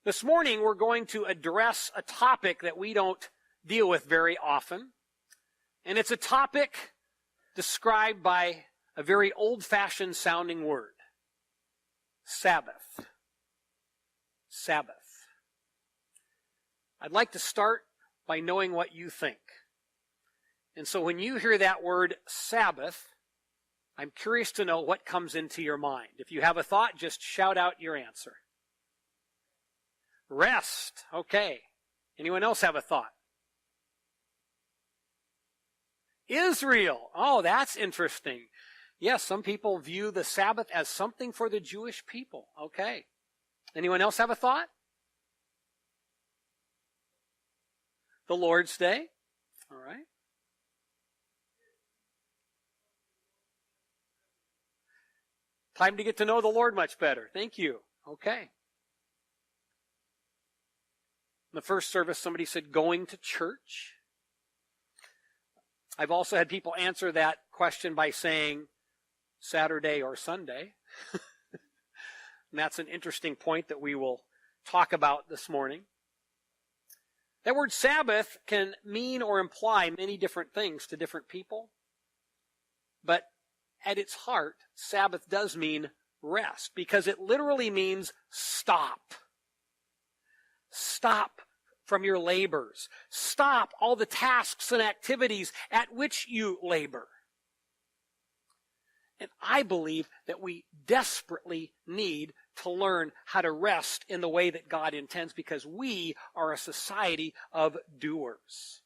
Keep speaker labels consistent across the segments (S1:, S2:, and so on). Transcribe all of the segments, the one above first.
S1: This morning we're going to address a topic that we don't deal with very often. And it's a topic described by a very old-fashioned sounding word. Sabbath. Sabbath. I'd like to start by knowing what you think. And so when you hear that word Sabbath, I'm curious to know what comes into your mind. If you have a thought, just shout out your answer. Rest. Okay. Anyone else have a thought? Israel. Oh, that's interesting. Yes, some people view the Sabbath as something for the Jewish people. Okay. Anyone else have a thought? The Lord's Day. All right. Time to get to know the Lord much better. Thank you. Okay. In the first service, somebody said going to church. I've also had people answer that question by saying Saturday or Sunday. And that's an interesting point that we will talk about this morning. That word Sabbath can mean or imply many different things to different people. But at its heart, Sabbath does mean rest, because it literally means stop. Stop from your labors. Stop all the tasks and activities at which you labor. And I believe that we desperately need to learn how to rest in the way that God intends, because we are a society of doers.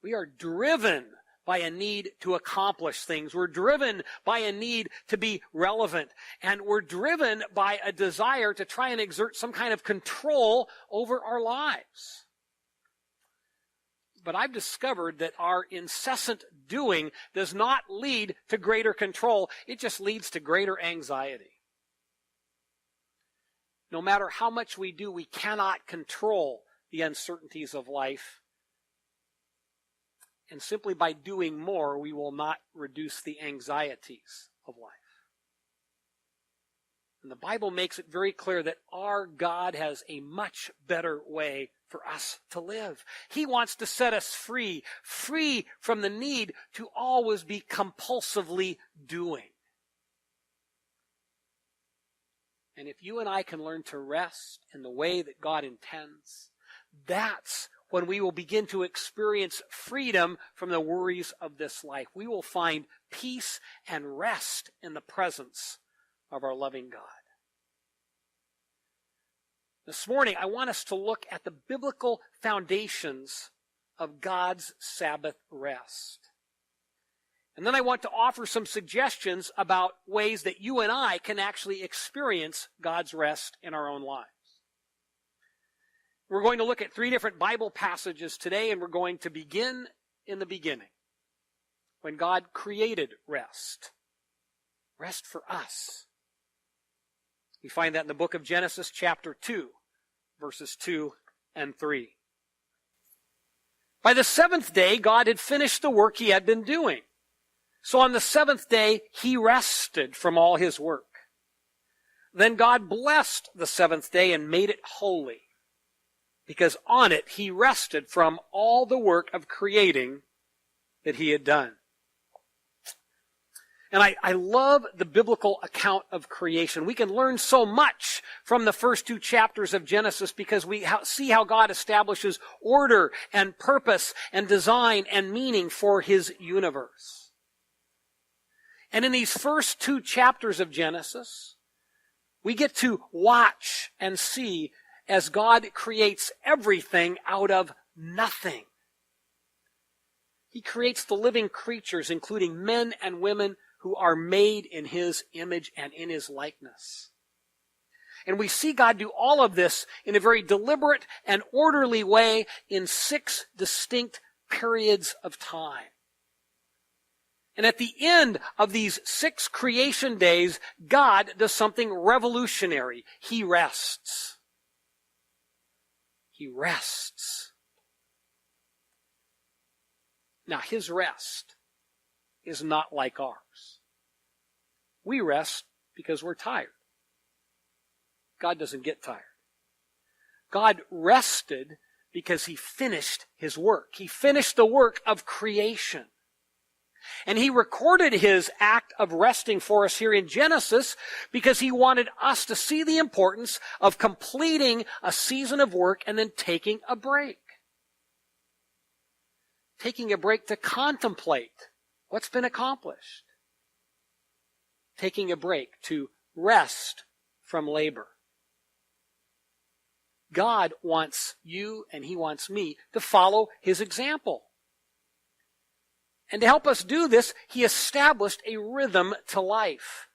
S1: We are driven by a need to accomplish things. We're driven by a need to be relevant. And we're driven by a desire to try and exert some kind of control over our lives. But I've discovered that our incessant doing does not lead to greater control. It just leads to greater anxiety. No matter how much we do, we cannot control the uncertainties of life. And simply by doing more, we will not reduce the anxieties of life. And the Bible makes it very clear that our God has a much better way for us to live. He wants to set us free from the need to always be compulsively doing. And if you and I can learn to rest in the way that God intends, that's when we will begin to experience freedom from the worries of this life. We will find peace and rest in the presence of our loving God. This morning, I want us to look at the biblical foundations of God's Sabbath rest. And then I want to offer some suggestions about ways that you and I can actually experience God's rest in our own lives. We're going to look at 3 different Bible passages today, and we're going to begin in the beginning, when God created rest. Rest for us. We find that in the book of Genesis chapter 2, verses 2 and 3. By the 7th day, God had finished the work He had been doing. So on the 7th day, He rested from all His work. Then God blessed the 7th day and made it holy, because on it He rested from all the work of creating that He had done. And I love the biblical account of creation. We can learn so much from the first 2 chapters of Genesis, because we see how God establishes order and purpose and design and meaning for His universe. And in these first 2 chapters of Genesis, we get to watch and see as God creates everything out of nothing. He creates the living creatures, including men and women who are made in His image and in His likeness. And we see God do all of this in a very deliberate and orderly way in 6 distinct periods of time. And at the end of these 6 creation days, God does something revolutionary. He rests. He rests. Now, His rest is not like ours. We rest because we're tired. God doesn't get tired. God rested because he finished his work. He finished the work of creation. And he recorded his act of resting for us here in Genesis because he wanted us to see the importance of completing a season of work and then taking a break. Taking a break to contemplate what's been accomplished. Taking a break to rest from labor. God wants you and he wants me to follow his example. And to help us do this, he established a rhythm to life.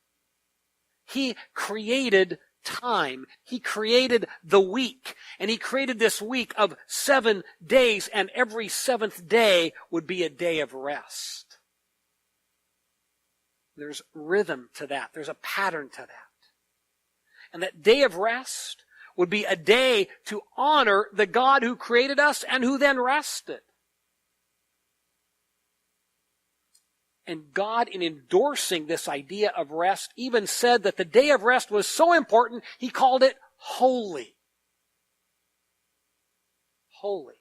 S1: He created time. He created the week. And he created this week of 7 days, and every seventh day would be a day of rest. There's rhythm to that. There's a pattern to that. And that day of rest would be a day to honor the God who created us and who then rested. And God, in endorsing this idea of rest, even said that the day of rest was so important, he called it holy. Holy.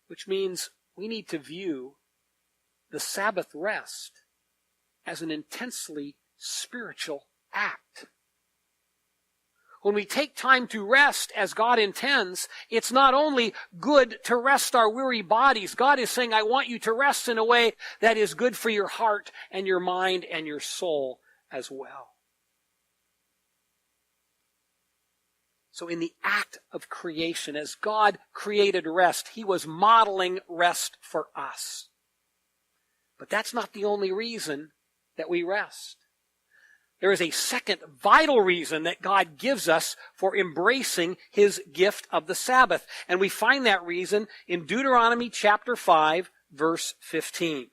S1: Which means we need to view the Sabbath rest as an intensely spiritual act. When we take time to rest as God intends, it's not only good to rest our weary bodies. God is saying, I want you to rest in a way that is good for your heart and your mind and your soul as well. So in the act of creation, as God created rest, he was modeling rest for us. But that's not the only reason that we rest. There is a second vital reason that God gives us for embracing his gift of the Sabbath. And we find that reason in Deuteronomy chapter 5, verse 15.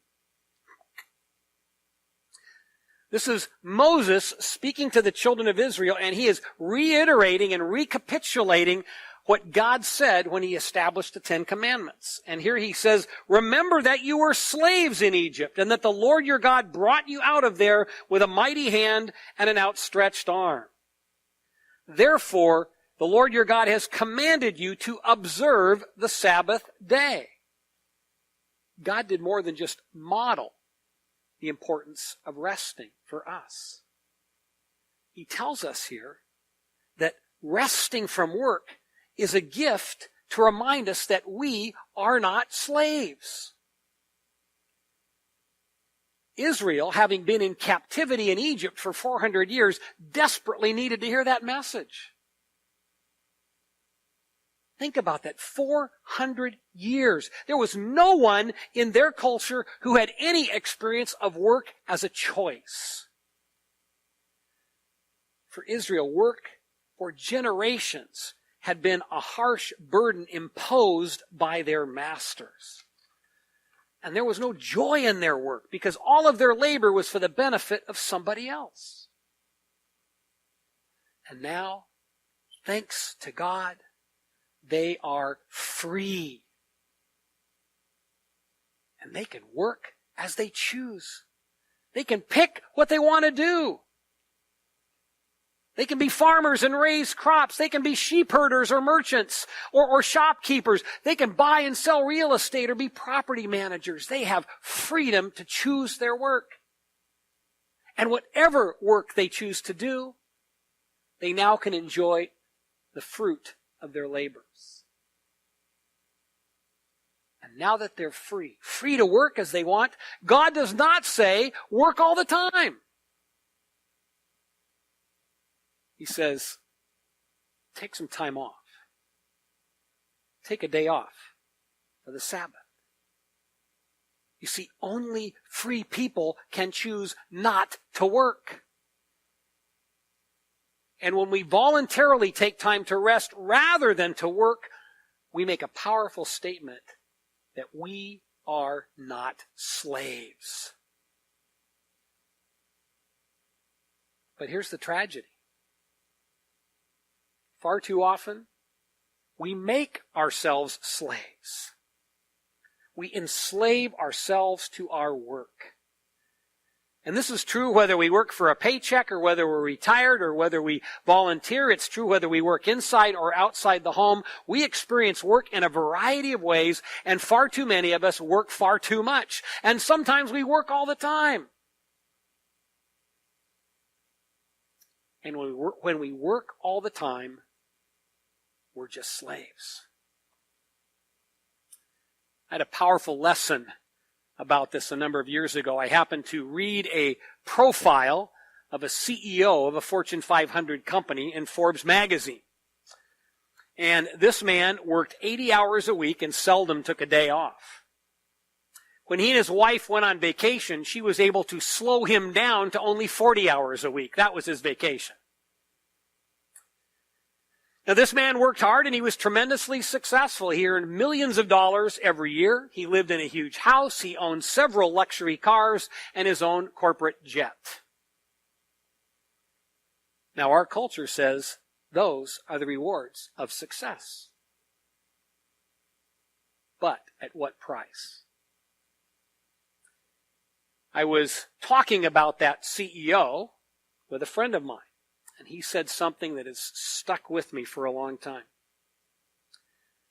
S1: This is Moses speaking to the children of Israel, and he is reiterating and recapitulating what God said when he established the 10 Commandments. And here he says, remember that you were slaves in Egypt, and that the Lord your God brought you out of there with a mighty hand and an outstretched arm. Therefore, the Lord your God has commanded you to observe the Sabbath day. God did more than just model the importance of resting for us. He tells us here that resting from work is a gift to remind us that we are not slaves. Israel, having been in captivity in Egypt for 400 years, desperately needed to hear that message. Think about that. 400 years. There was no one in their culture who had any experience of work as a choice. For Israel, work for generations had been a harsh burden imposed by their masters. And there was no joy in their work because all of their labor was for the benefit of somebody else. And now, thanks to God, they are free. And they can work as they choose. They can pick what they want to do. They can be farmers and raise crops. They can be sheep herders or merchants or shopkeepers. They can buy and sell real estate or be property managers. They have freedom to choose their work. And whatever work they choose to do, they now can enjoy the fruit of their labors. And now that they're free to work as they want, God does not say, work all the time. He says, take some time off. Take a day off for the Sabbath. You see, only free people can choose not to work. And when we voluntarily take time to rest rather than to work, we make a powerful statement that we are not slaves. But here's the tragedy. Far too often, we make ourselves slaves. We enslave ourselves to our work. And this is true whether we work for a paycheck or whether we're retired or whether we volunteer. It's true whether we work inside or outside the home. We experience work in a variety of ways, and far too many of us work far too much. And sometimes we work all the time. And when we work all the time, we're just slaves. I had a powerful lesson about this a number of years ago. I happened to read a profile of a CEO of a Fortune 500 company in Forbes magazine. And this man worked 80 hours a week and seldom took a day off. When he and his wife went on vacation, she was able to slow him down to only 40 hours a week. That was his vacation. Now, this man worked hard and he was tremendously successful. He earned millions of dollars every year. He lived in a huge house. He owned several luxury cars and his own corporate jet. Now, our culture says those are the rewards of success. But at what price? I was talking about that CEO with a friend of mine. And he said something that has stuck with me for a long time.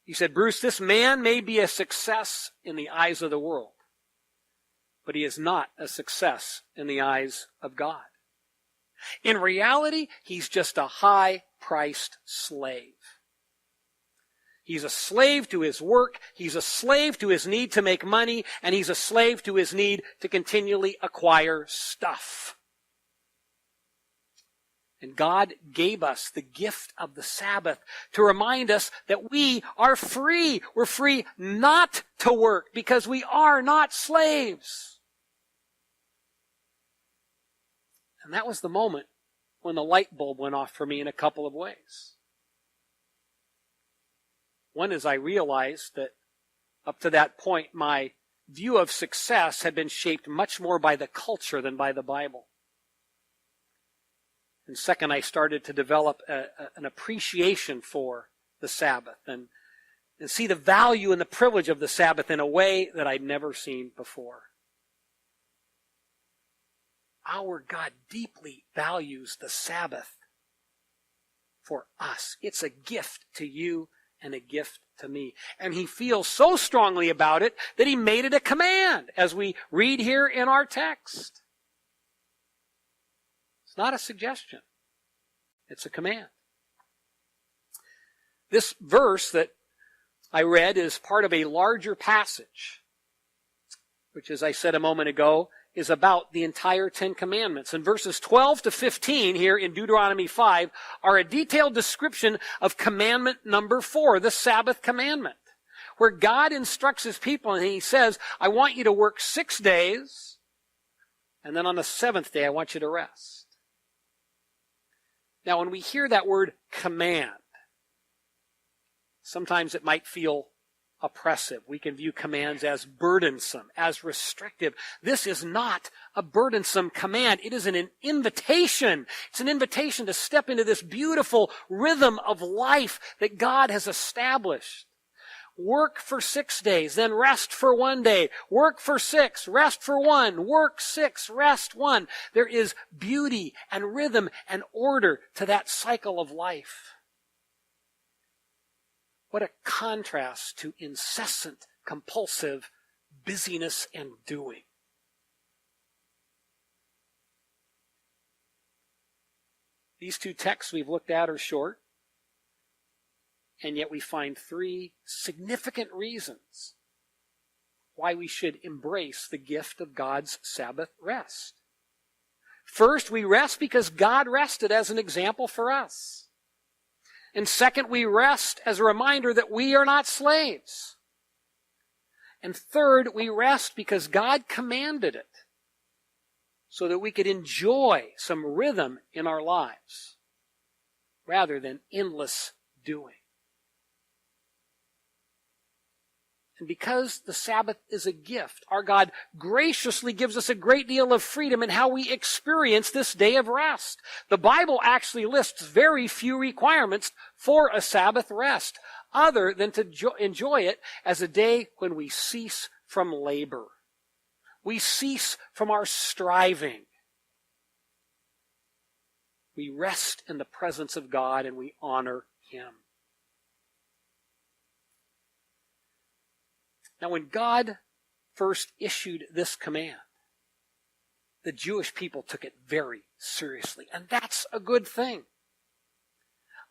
S1: He said, Bruce, this man may be a success in the eyes of the world, but he is not a success in the eyes of God. In reality, he's just a high-priced slave. He's a slave to his work, he's a slave to his need to make money, and he's a slave to his need to continually acquire stuff. And God gave us the gift of the Sabbath to remind us that we are free. We're free not to work because we are not slaves. And that was the moment when the light bulb went off for me in a couple of ways. One is I realized that up to that point, my view of success had been shaped much more by the culture than by the Bible. And second, I started to develop an appreciation for the Sabbath and see the value and the privilege of the Sabbath in a way that I'd never seen before. Our God deeply values the Sabbath for us. It's a gift to you and a gift to me. And he feels so strongly about it that he made it a command, as we read here in our text. It's not a suggestion. It's a command. This verse that I read is part of a larger passage, which, as I said a moment ago, is about the entire Ten Commandments. And verses 12 to 15 here in Deuteronomy 5 are a detailed description of commandment number 4, the Sabbath commandment, where God instructs his people and he says, I want you to work 6 days, and then on the 7th day I want you to rest. Now, when we hear that word command, sometimes it might feel oppressive. We can view commands as burdensome, as restrictive. This is not a burdensome command. It is an invitation. It's an invitation to step into this beautiful rhythm of life that God has established. Work for 6 days, then rest for 1 day. Work for 6, rest for 1. Work 6, rest 1. There is beauty and rhythm and order to that cycle of life. What a contrast to incessant, compulsive busyness and doing. These two texts we've looked at are short. And yet we find 3 significant reasons why we should embrace the gift of God's Sabbath rest. First, we rest because God rested as an example for us. And second, we rest as a reminder that we are not slaves. And third, we rest because God commanded it so that we could enjoy some rhythm in our lives rather than endless doing. And because the Sabbath is a gift, our God graciously gives us a great deal of freedom in how we experience this day of rest. The Bible actually lists very few requirements for a Sabbath rest, other than to enjoy it as a day when we cease from labor. We cease from our striving. We rest in the presence of God and we honor Him. Now, when God first issued this command, the Jewish people took it very seriously, and that's a good thing.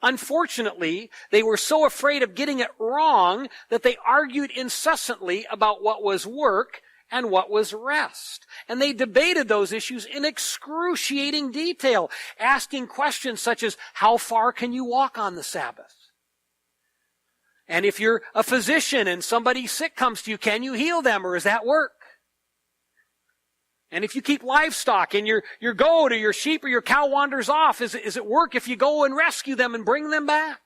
S1: Unfortunately, they were so afraid of getting it wrong that they argued incessantly about what was work and what was rest. And they debated those issues in excruciating detail, asking questions such as, how far can you walk on the Sabbath? And if you're a physician and somebody sick comes to you, can you heal them, or is that work? And if you keep livestock and your goat or your sheep or your cow wanders off, is it work if you go and rescue them and bring them back?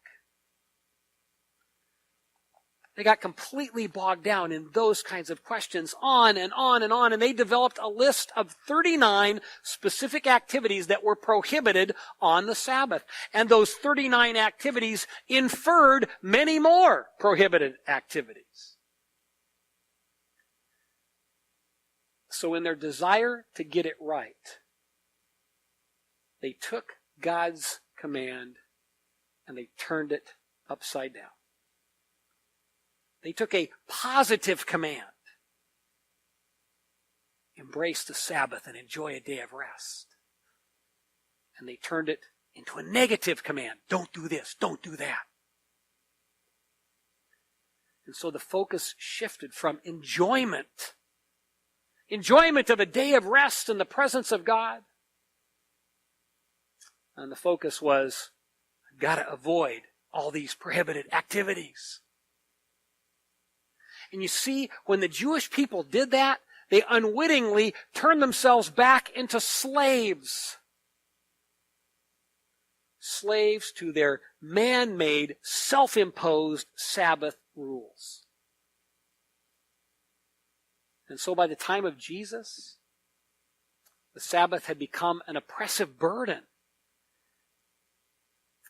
S1: They got completely bogged down in those kinds of questions, on and on and on, and they developed a list of 39 specific activities that were prohibited on the Sabbath. And those 39 activities inferred many more prohibited activities. So in their desire to get it right, they took God's command and they turned it upside down. They took a positive command, embrace the Sabbath and enjoy a day of rest. And they turned it into a negative command. Don't do this, don't do that. And so the focus shifted from enjoyment of a day of rest in the presence of God. And the focus was, I've got to avoid all these prohibited activities. And you see, when the Jewish people did that, they unwittingly turned themselves back into slaves. Slaves to their man-made, self-imposed Sabbath rules. And so by the time of Jesus, the Sabbath had become an oppressive burden.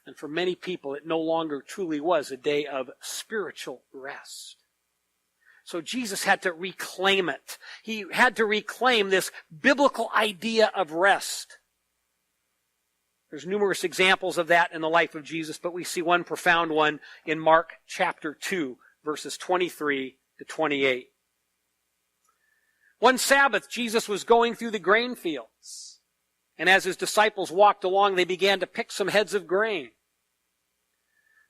S1: And for many people, it no longer truly was a day of spiritual rest. So Jesus had to reclaim it. He had to reclaim this biblical idea of rest. There's numerous examples of that in the life of Jesus, but we see one profound one in Mark chapter 2, verses 23 to 28. One Sabbath, Jesus was going through the grain fields, and as his disciples walked along, they began to pick some heads of grain.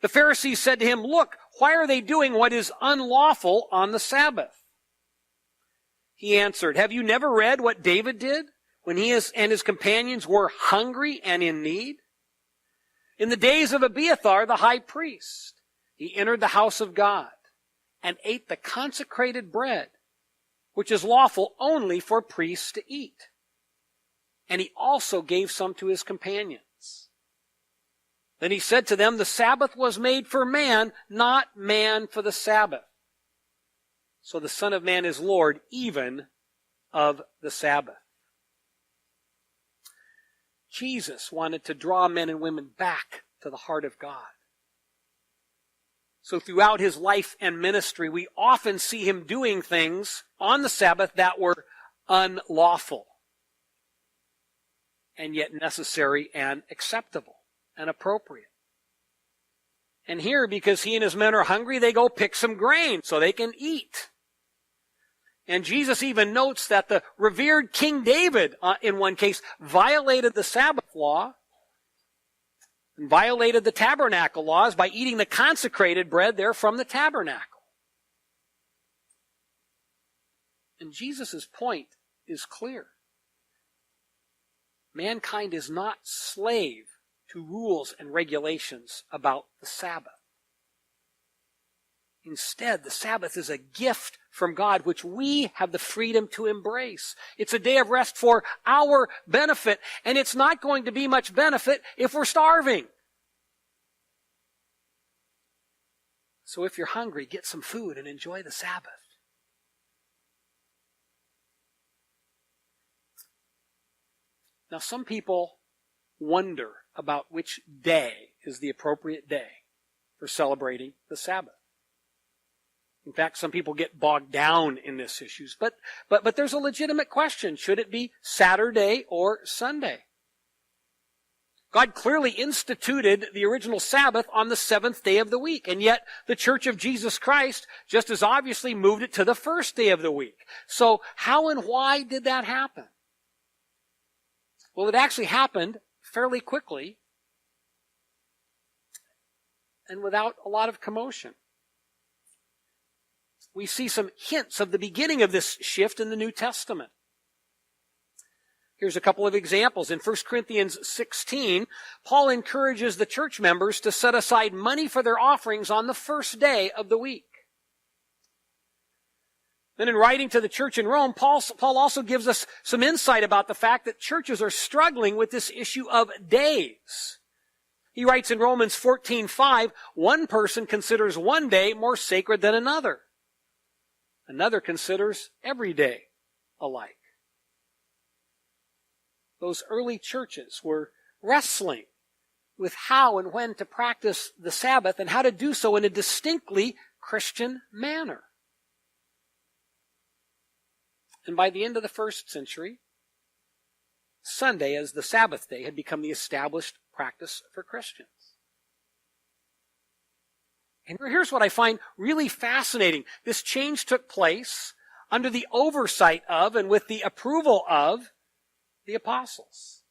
S1: The Pharisees said to him, "Look, why are they doing what is unlawful on the Sabbath?" He answered, "Have you never read what David did when he and his companions were hungry and in need? In the days of Abiathar, the high priest, he entered the house of God and ate the consecrated bread, which is lawful only for priests to eat. And he also gave some to his companions. Then he said to them, the Sabbath was made for man, not man for the Sabbath. So the Son of Man is Lord even of the Sabbath." Jesus wanted to draw men and women back to the heart of God. So throughout his life and ministry, we often see him doing things on the Sabbath that were unlawful, and yet necessary and acceptable and appropriate. And here, because he and his men are hungry, they go pick some grain so they can eat. And Jesus even notes that the revered King David, in one case, violated the Sabbath law and violated the tabernacle laws by eating the consecrated bread there from the tabernacle. And Jesus' point is clear. Mankind is not slave to rules and regulations about the Sabbath. Instead, the Sabbath is a gift from God which we have the freedom to embrace. It's a day of rest for our benefit, and it's not going to be much benefit if we're starving. So if you're hungry, get some food and enjoy the Sabbath. Now, some people wonder about which day is the appropriate day for celebrating the Sabbath. In fact, some people get bogged down in this issues. But there's a legitimate question. Should it be Saturday or Sunday? God clearly instituted the original Sabbath on the seventh day of the week, and yet the Church of Jesus Christ just as obviously moved it to the first day of the week. So how and why did that happen? Well, it actually happened fairly quickly and without a lot of commotion. We see some hints of the beginning of this shift in the New Testament. Here's a couple of examples. In 1 Corinthians 16, Paul encourages the church members to set aside money for their offerings on the first day of the week. Then in writing to the church in Rome, Paul also gives us some insight about the fact that churches are struggling with this issue of days. He writes in Romans 14:5, one person considers one day more sacred than another. Another considers every day alike. Those early churches were wrestling with how and when to practice the Sabbath and how to do so in a distinctly Christian manner. And by the end of the first century, Sunday as the Sabbath day had become the established practice for Christians. And here's what I find really fascinating. This change took place under the oversight of and with the approval of the apostles,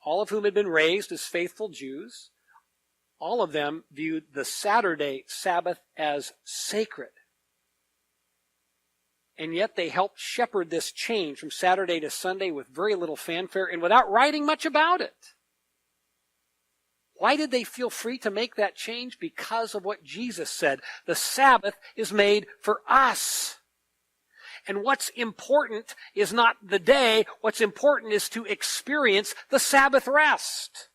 S1: all of whom had been raised as faithful Jews. All of them viewed the Saturday Sabbath as sacred. And yet they helped shepherd this change from Saturday to Sunday with very little fanfare and without writing much about it. Why did they feel free to make that change? Because of what Jesus said. The Sabbath is made for us. And what's important is not the day. What's important is to experience the Sabbath rest.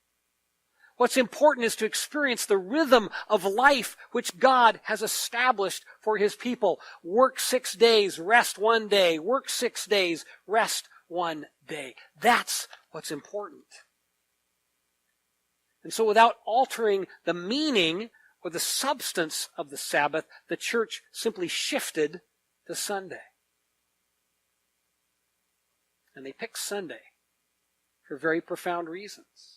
S1: What's important is to experience the rhythm of life which God has established for His people. Work 6 days, rest 1 day. Work 6 days, rest 1 day. That's what's important. And so without altering the meaning or the substance of the Sabbath, the church simply shifted to Sunday. And they picked Sunday for very profound reasons.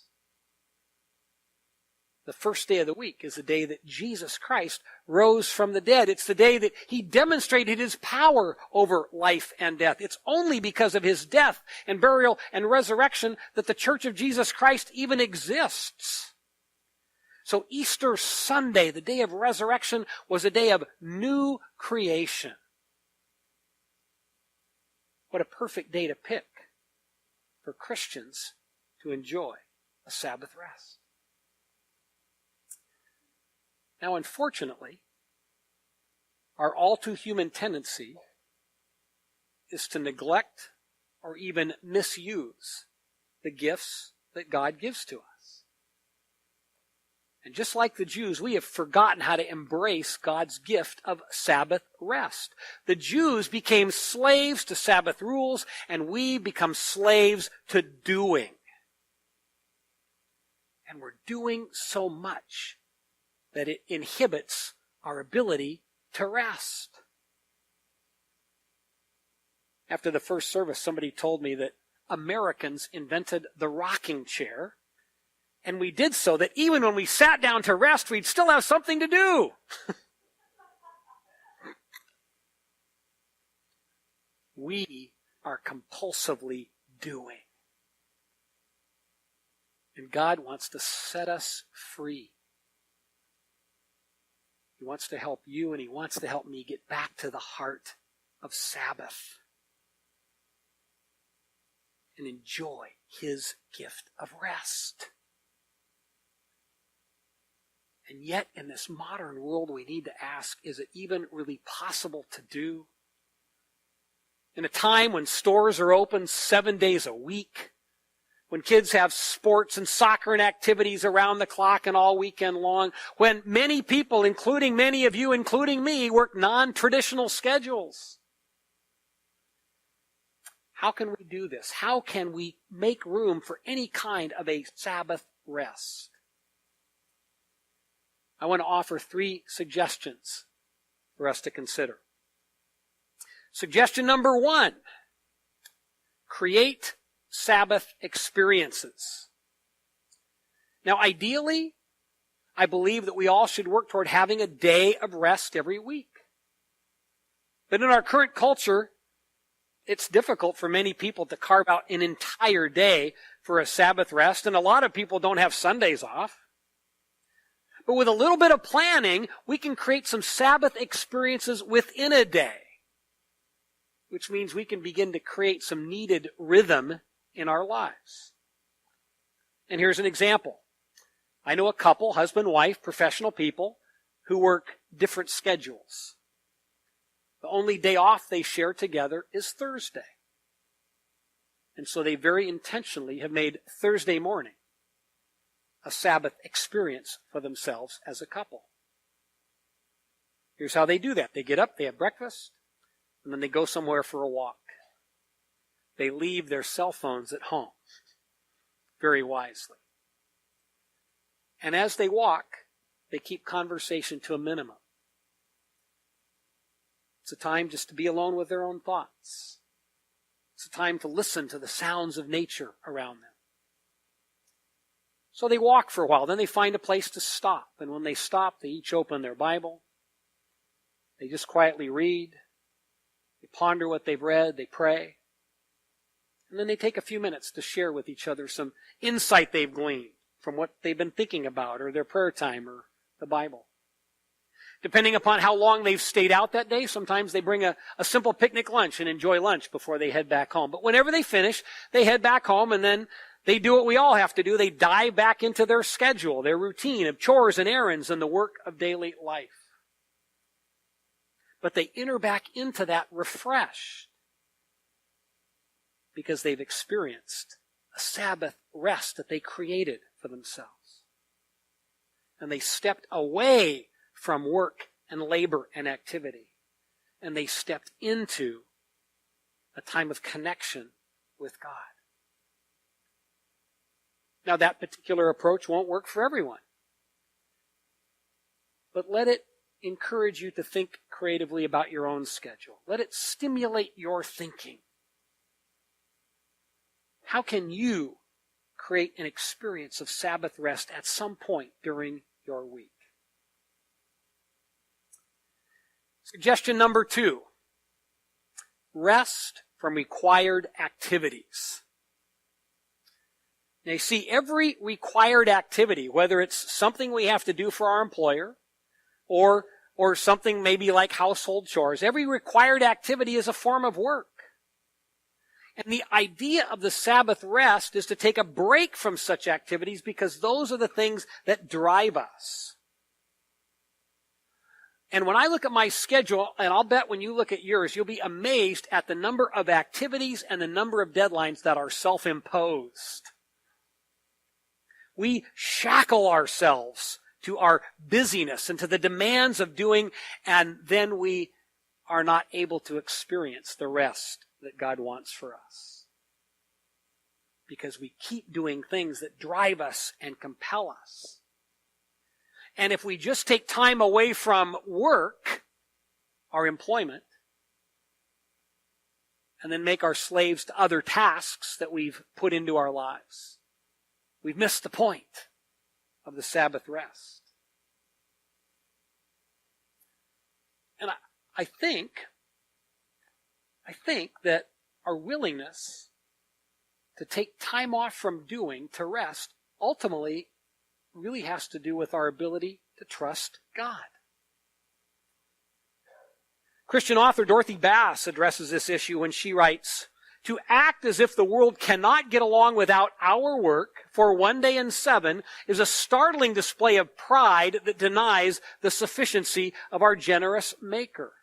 S1: The first day of the week is the day that Jesus Christ rose from the dead. It's the day that He demonstrated His power over life and death. It's only because of His death and burial and resurrection that the Church of Jesus Christ even exists. So Easter Sunday, the day of resurrection, was a day of new creation. What a perfect day to pick for Christians to enjoy a Sabbath rest. Now, unfortunately, our all too human tendency is to neglect or even misuse the gifts that God gives to us. And just like the Jews, we have forgotten how to embrace God's gift of Sabbath rest. The Jews became slaves to Sabbath rules, and we become slaves to doing. And we're doing so much that it inhibits our ability to rest. After the first service, somebody told me that Americans invented the rocking chair, and we did so that even when we sat down to rest, we'd still have something to do. We are compulsively doing. And God wants to set us free. He wants to help you, and He wants to help me get back to the heart of Sabbath and enjoy His gift of rest. And yet, in this modern world, we need to ask, is it even really possible to do? In a time when stores are open 7 days a week, when kids have sports and soccer and activities around the clock and all weekend long, when many people, including many of you, including me, work non-traditional schedules. How can we do this? How can we make room for any kind of a Sabbath rest? I want to offer 3 suggestions for us to consider. Suggestion number 1, create Sabbath experiences. Now, ideally, I believe that we all should work toward having a day of rest every week. But in our current culture, it's difficult for many people to carve out an entire day for a Sabbath rest, and a lot of people don't have Sundays off. But with a little bit of planning, we can create some Sabbath experiences within a day, which means we can begin to create some needed rhythm in our lives. And here's an example. I know a couple, husband, wife, professional people, who work different schedules. The only day off they share together is Thursday. And so they very intentionally have made Thursday morning a Sabbath experience for themselves as a couple. Here's how they do that. They get up, they have breakfast, and then they go somewhere for a walk. They leave their cell phones at home, very wisely. And as they walk, they keep conversation to a minimum. It's a time just to be alone with their own thoughts. It's a time to listen to the sounds of nature around them. So they walk for a while. Then they find a place to stop. And when they stop, they each open their Bible. They just quietly read. They ponder what they've read. They pray. And then they take a few minutes to share with each other some insight they've gleaned from what they've been thinking about, or their prayer time, or the Bible. Depending upon how long they've stayed out that day, sometimes they bring a simple picnic lunch and enjoy lunch before they head back home. But whenever they finish, they head back home, and then they do what we all have to do. They dive back into their schedule, their routine of chores and errands and the work of daily life. But they enter back into that refreshed because they've experienced a Sabbath rest that they created for themselves. And they stepped away from work and labor and activity. And they stepped into a time of connection with God. Now, that particular approach won't work for everyone. But let it encourage you to think creatively about your own schedule. Let it stimulate your thinking. How can you create an experience of Sabbath rest at some point during your week? Suggestion number 2, rest from required activities. Now you see, every required activity, whether it's something we have to do for our employer, or something maybe like household chores, every required activity is a form of work. And the idea of the Sabbath rest is to take a break from such activities because those are the things that drive us. And when I look at my schedule, and I'll bet when you look at yours, you'll be amazed at the number of activities and the number of deadlines that are self-imposed. We shackle ourselves to our busyness and to the demands of doing, and then we are not able to experience the rest that God wants for us. Because we keep doing things that drive us and compel us. And if we just take time away from work, our employment, and then make our slaves to other tasks that we've put into our lives, we've missed the point of the Sabbath rest. And I think that our willingness to take time off from doing to rest ultimately really has to do with our ability to trust God. Christian author Dorothy Bass addresses this issue when she writes, "To act as if the world cannot get along without our work for one day in 7 is a startling display of pride that denies the sufficiency of our generous Maker."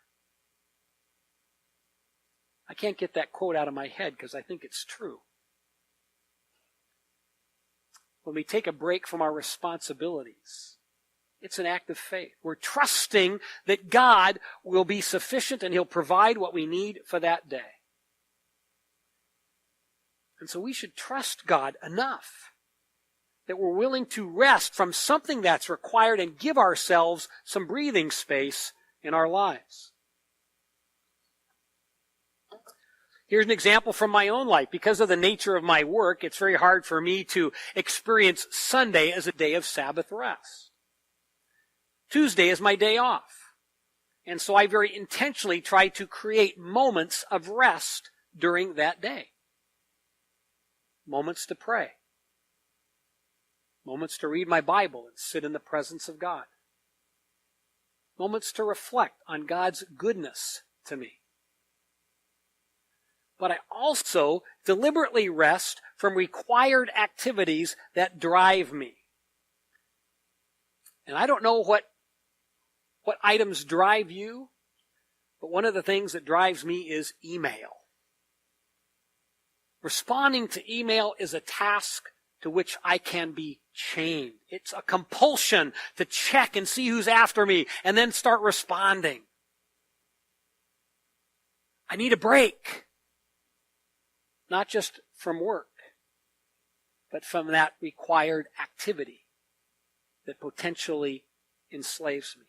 S1: I can't get that quote out of my head because I think it's true. When we take a break from our responsibilities, it's an act of faith. We're trusting that God will be sufficient and He'll provide what we need for that day. And so we should trust God enough that we're willing to rest from something that's required and give ourselves some breathing space in our lives. Here's an example from my own life. Because of the nature of my work, it's very hard for me to experience Sunday as a day of Sabbath rest. Tuesday is my day off. And so I very intentionally try to create moments of rest during that day. Moments to pray. Moments to read my Bible and sit in the presence of God. Moments to reflect on God's goodness to me. But I also deliberately rest from required activities that drive me. And I don't know what items drive you, but one of the things that drives me is email. Responding to email is a task to which I can be chained. It's a compulsion to check and see who's after me and then start responding. I need a break. Not just from work, but from that required activity that potentially enslaves me.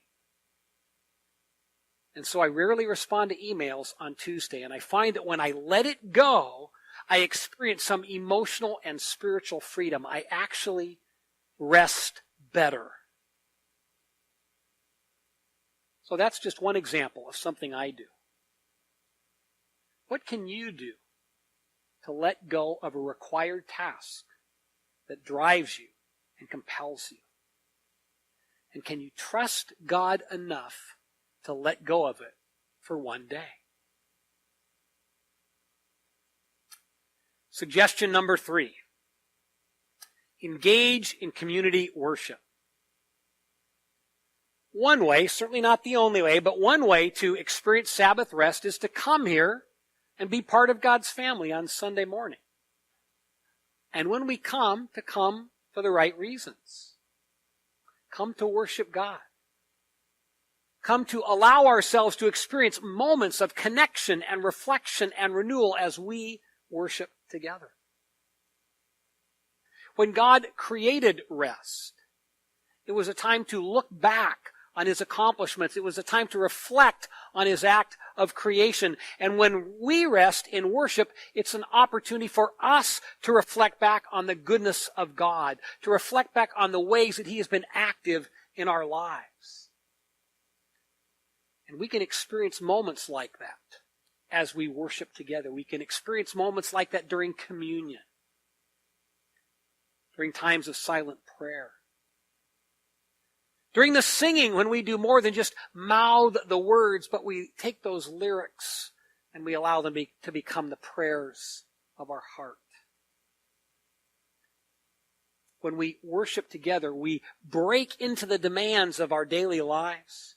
S1: And so I rarely respond to emails on Tuesday, and I find that when I let it go, I experience some emotional and spiritual freedom. I actually rest better. So that's just one example of something I do. What can you do to let go of a required task that drives you and compels you? And can you trust God enough to let go of it for one day? Suggestion number 3. Engage in community worship. One way, certainly not the only way, but one way to experience Sabbath rest is to come here and be part of God's family on Sunday morning. And when we come, to come for the right reasons. Come to worship God. Come to allow ourselves to experience moments of connection and reflection and renewal as we worship together. When God created rest, it was a time to look back on His accomplishments. It was a time to reflect on His act of creation. And when we rest in worship, it's an opportunity for us to reflect back on the goodness of God, to reflect back on the ways that He has been active in our lives. And we can experience moments like that as we worship together. We can experience moments like that during communion, during times of silent prayer. During the singing, when we do more than just mouth the words, but we take those lyrics and we allow them to become the prayers of our heart. When we worship together, we break into the demands of our daily lives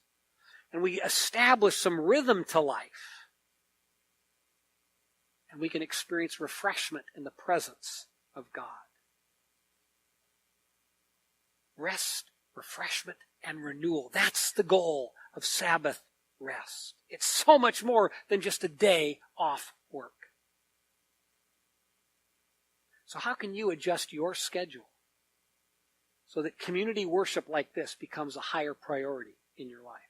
S1: and we establish some rhythm to life. And we can experience refreshment in the presence of God. Rest, refreshment, and renewal. That's the goal of Sabbath rest. It's so much more than just a day off work. So how can you adjust your schedule so that community worship like this becomes a higher priority in your life?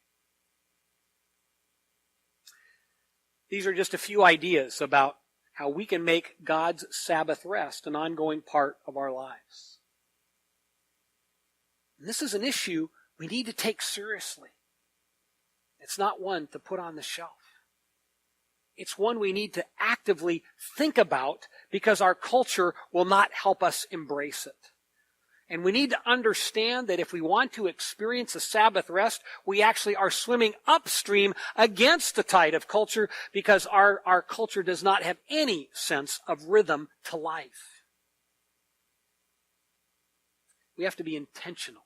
S1: These are just a few ideas about how we can make God's Sabbath rest an ongoing part of our lives. And this is an issue we need to take seriously. It's not one to put on the shelf. It's one we need to actively think about because our culture will not help us embrace it. And we need to understand that if we want to experience a Sabbath rest, we actually are swimming upstream against the tide of culture because our culture does not have any sense of rhythm to life. We have to be intentional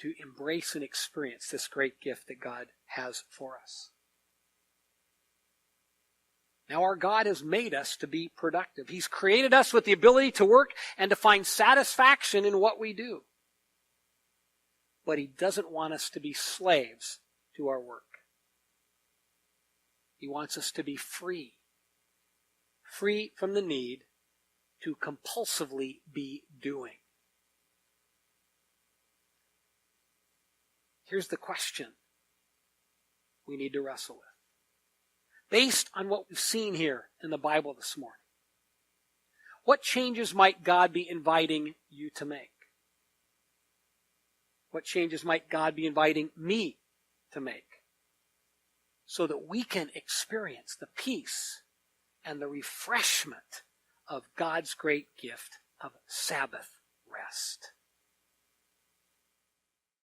S1: to embrace and experience this great gift that God has for us. Now, our God has made us to be productive. He's created us with the ability to work and to find satisfaction in what we do. But He doesn't want us to be slaves to our work. He wants us to be free. Free from the need to compulsively be doing. Here's the question we need to wrestle with. Based on what we've seen here in the Bible this morning, what changes might God be inviting you to make? What changes might God be inviting me to make? So that we can experience the peace and the refreshment of God's great gift of Sabbath rest.